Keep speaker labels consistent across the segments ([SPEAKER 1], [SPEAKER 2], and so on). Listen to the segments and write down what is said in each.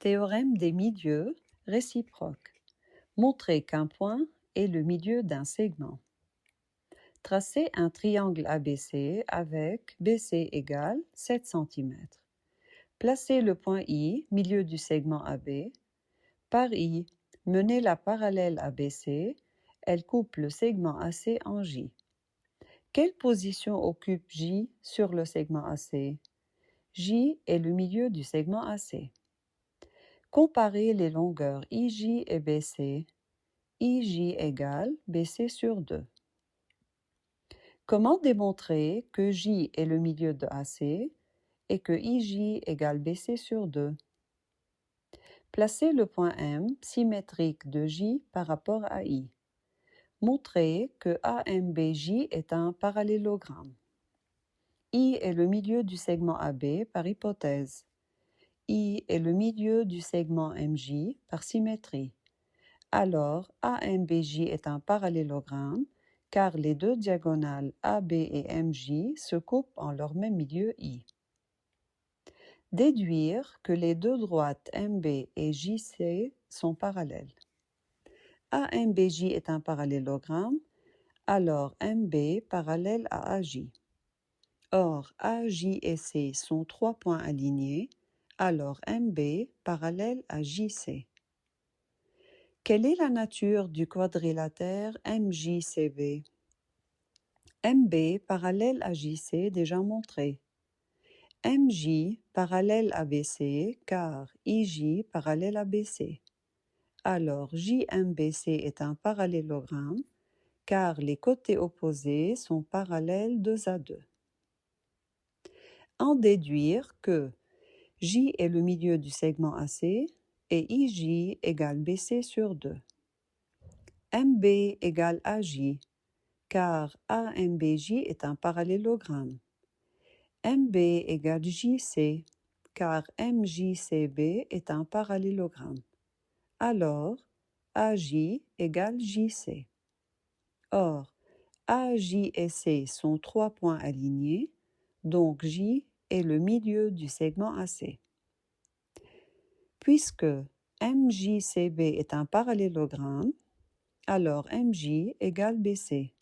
[SPEAKER 1] Théorème des milieux réciproques. Montrer qu'un point est le milieu d'un segment. Tracez un triangle ABC avec BC égale 7 cm. Placez le point I, milieu du segment AB. Par I, menez la parallèle à BC. Elle coupe le segment AC en J. Quelle position occupe J sur le segment AC? J est le milieu du segment AC. Comparez les longueurs IJ et BC. IJ égale BC sur 2. Comment démontrer que J est le milieu de AC et que IJ égale BC sur 2? Placez le point M symétrique de J par rapport à I. Montrez que AMBJ est un parallélogramme. I est le milieu du segment AB par hypothèse. I est le milieu du segment MJ par symétrie. Alors, AMBJ est un parallélogramme car les deux diagonales AB et MJ se coupent en leur même milieu I. Déduire que les deux droites MB et JC sont parallèles. AMBJ est un parallélogramme, alors MB parallèle à AJ. Or, AJ et C sont 3 points alignés, alors MB parallèle à JC. Quelle est la nature du quadrilatère MJCB? MB parallèle à JC déjà montré. MJ parallèle à BC car IJ parallèle à BC. Alors JMBC est un parallélogramme car les côtés opposés sont parallèles 2 à 2. En déduire que J est le milieu du segment AC et IJ égale BC sur 2. MB égale AJ car AMBJ est un parallélogramme. MB égale JC car MJCB est un parallélogramme. Alors, AJ égale JC. Or, AJ et C sont 3 points alignés, donc J est le milieu du segment AC. Puisque MJCB est un parallélogramme, alors MJ égale BC.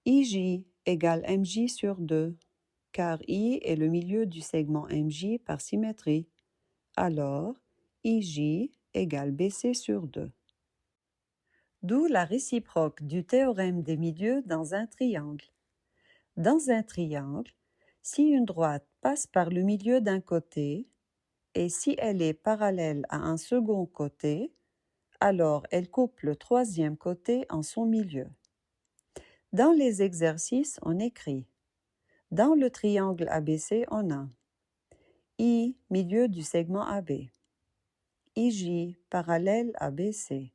[SPEAKER 1] IJ égale MJ sur 2, car I est le milieu du segment MJ par symétrie. Alors, IJ égale BC sur 2. D'où la réciproque du théorème des milieux dans un triangle. Dans un triangle, si une droite passe par le milieu d'un côté et si elle est parallèle à un second côté, alors elle coupe le troisième côté en son milieu. Dans les exercices, on écrit. Dans le triangle ABC, on a I, milieu du segment AB. IJ, parallèle à BC.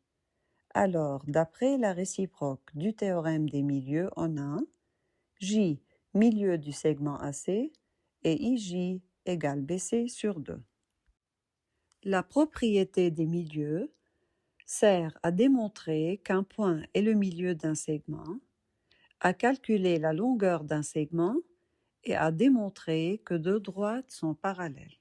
[SPEAKER 1] Alors, d'après la réciproque du théorème des milieux, on a J, milieu du segment AC, et IJ égale BC sur 2. La propriété des milieux sert à démontrer qu'un point est le milieu d'un segment, à calculer la longueur d'un segment et à démontrer que deux droites sont parallèles.